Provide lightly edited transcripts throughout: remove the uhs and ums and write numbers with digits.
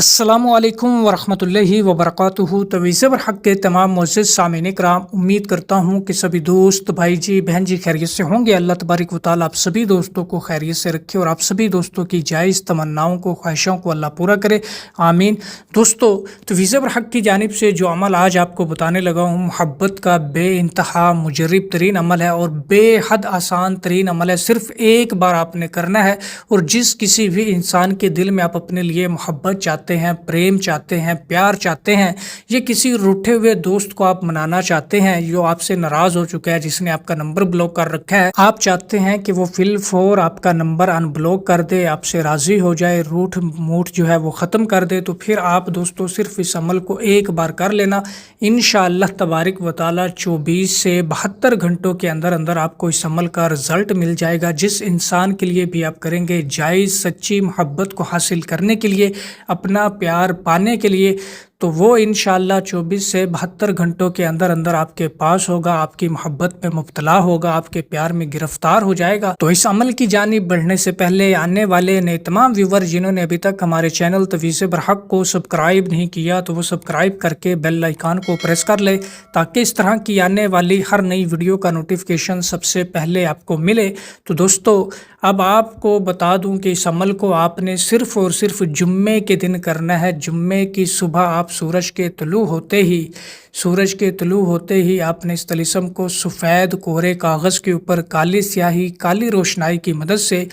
अस्सलामु अलैकुम वरहमतुल्लाहि वबरकातुहू। तवीज़ बरहक के तमाम मुअज़्ज़िज़ सामीन कराम, उम्मीद करता हूँ कि सभी दोस्त भाई जी बहन जी खैरियत से होंगे। अल्लाह तबारक व तआला आप सभी दोस्तों को खैरियत से रखे और आप सभी दोस्तों की जायज़ तमन्नाओं को ख्वाहिशों को अल्लाह पूरा करे, आमीन। दोस्तों, तवीज़ बरहक की जानिब से जो अमल आज आपको बताने लगा हूँ, मोहब्बत का बेइंतहा मुजर्रिब तरीन अमल है और बेहद आसान तरीन अमल है। सिर्फ एक बार आपने करना है और जिस किसी भी इंसान के दिल में आप अपने लिए मोहब्बत चाहते हैं, प्रेम चाहते हैं, प्यार चाहते हैं, ये किसी रूठे हुए दोस्त को आप मनाना चाहते हैं जो आपसे नाराज हो चुका है, जिसने आपका नंबर ब्लॉक कर रखा है, आप चाहते हैं कि वो फिल फौर आपका नंबर अनब्लॉक कर दे, आपसे राजी हो जाए, रूठ मूठ जो है वो ख़त्म कर दे, तो फिर आप दोस्तों सिर्फ इस अमल को एक बार कर लेना। इंशाअल्लाह तबारक व तआला 24 से 72 घंटों के अंदर अंदर आपको इस अमल का रिजल्ट मिल जाएगा। जिस इंसान के लिए भी आप करेंगे, जायज़ सच्ची मोहब्बत को हासिल करने के लिए, अपना प्यार पाने के लिए, तो वो इंशाअल्लाह 24 से 72 घंटों के अंदर अंदर आपके पास होगा, आपकी मोहब्बत में मुब्तला होगा, आपके प्यार में गिरफ्तार हो जाएगा। तो इस अमल की जानिब बढ़ने से पहले आने वाले नए तमाम व्यूवर जिन्होंने अभी तक हमारे चैनल तवीज़ बरहक को सब्सक्राइब नहीं किया, तो वो सब्सक्राइब करके बेल आइकान को प्रेस कर ले, ताकि इस तरह की आने वाली हर नई वीडियो का नोटिफिकेशन सबसे पहले आपको मिले। तो दोस्तों, अब आपको बता दूं कि इस अमल को आपने सिर्फ और सिर्फ जुम्मे के दिन करना है। जुम्मे की सुबह आप सूरज के तुलू होते ही आपने इस तलिस्म को सफ़ेद कोरे कागज़ के ऊपर काली स्याही, काली रोशनाई की मदद से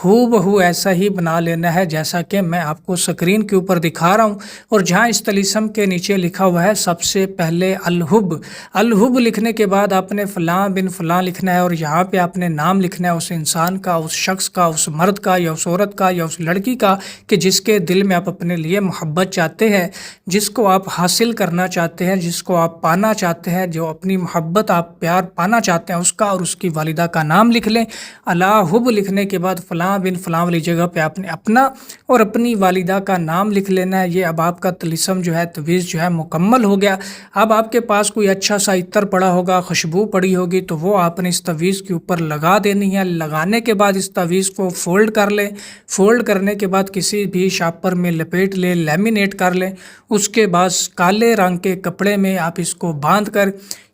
हूबहू ऐसा ही बना लेना है जैसा कि मैं आपको स्क्रीन के ऊपर दिखा रहा हूँ। और जहाँ इस तलिस्म के नीचे लिखा हुआ है सबसे पहले अलहुब लिखने के बाद आपने फ़लाँ बिन फ़लाँ लिखना है और यहाँ पे आपने नाम लिखना है उस इंसान का, उस शख्स का, उस मर्द का या उस औरत का या उस लड़की का कि जिसके दिल में आप अपने लिए मोहब्बत चाहते हैं, जिसको आप हासिल करना चाहते हैं, जिसको आप पाना चाहते हैं, जो अपनी मोहब्बत आप प्यार पाना चाहते हैं, उसका और उसकी वालिदा का नाम लिख लें। अलाहुब लिखने के बाद फ़लाँ बिन फ़लाँ वाली जगह पे आपने अपना और अपनी वालिदा का नाम लिख लेना है। ये अब आपका तलिस्म जो है, तवीज़ जो है मुकम्मल हो गया। अब आपके पास कोई अच्छा सा इत्र पड़ा होगा, खुशबू पड़ी होगी, तो वो आपने इस तवीज़ के ऊपर लगा देनी है। लगाने के बाद इस तवीज़ को फोल्ड कर लें। फोल्ड करने के बाद किसी भी शापर में लपेट लें, लैमिनेट कर लें। उसके बाद काले रंग के कपड़े में आप इसको बांध कर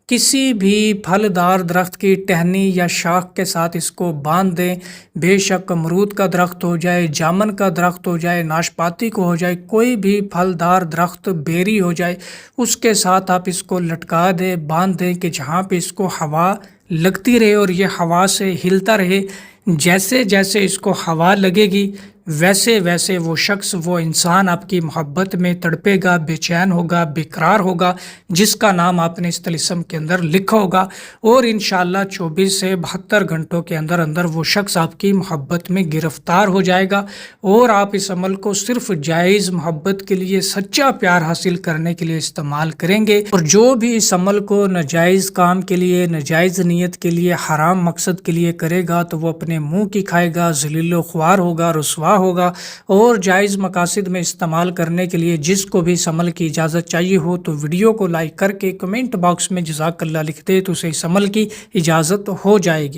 किसी भी फलदार दरख्त की टहनी या शाख के साथ इसको बांध दें। बेशक अमरूद का दरख्त हो जाए, जामन का दरख्त हो जाए, नाशपाती को हो जाए, कोई भी फलदार दरख्त, बेरी हो जाए, उसके साथ आप इसको लटका दें, बांध दें कि जहाँ पे इसको हवा लगती रहे और ये हवा से हिलता रहे। जैसे जैसे इसको हवा लगेगी वैसे वैसे वो शख्स, वो इंसान आपकी मोहब्बत में तड़पेगा, बेचैन होगा, बेकरार होगा, जिसका नाम आपने इस तलिस्म के अंदर लिखा होगा। और इंशाअल्लाह 24 से 72 घंटों के अंदर अंदर वो शख्स आपकी मोहब्बत में गिरफ्तार हो जाएगा। और आप इस अमल को सिर्फ जायज़ मोहब्बत के लिए, सच्चा प्यार हासिल करने के लिए इस्तेमाल करेंगे। और जो भी इस अमल को नाजायज़ काम के लिए, नाजायज़ नीयत के लिए, हराम मकसद के लिए करेगा, तो वो अपने मुँह की खाएगा, ज़लील ख्वार होगा, रुसवा होगा। और जायज़ मकासद में इस्तेमाल करने के लिए जिसको भी इस अमल की इजाज़त चाहिए हो, तो वीडियो को लाइक करके कमेंट बॉक्स में जज़ाकल्लाह लिख दे, तो उसे इस अमल की इजाज़त हो जाएगी।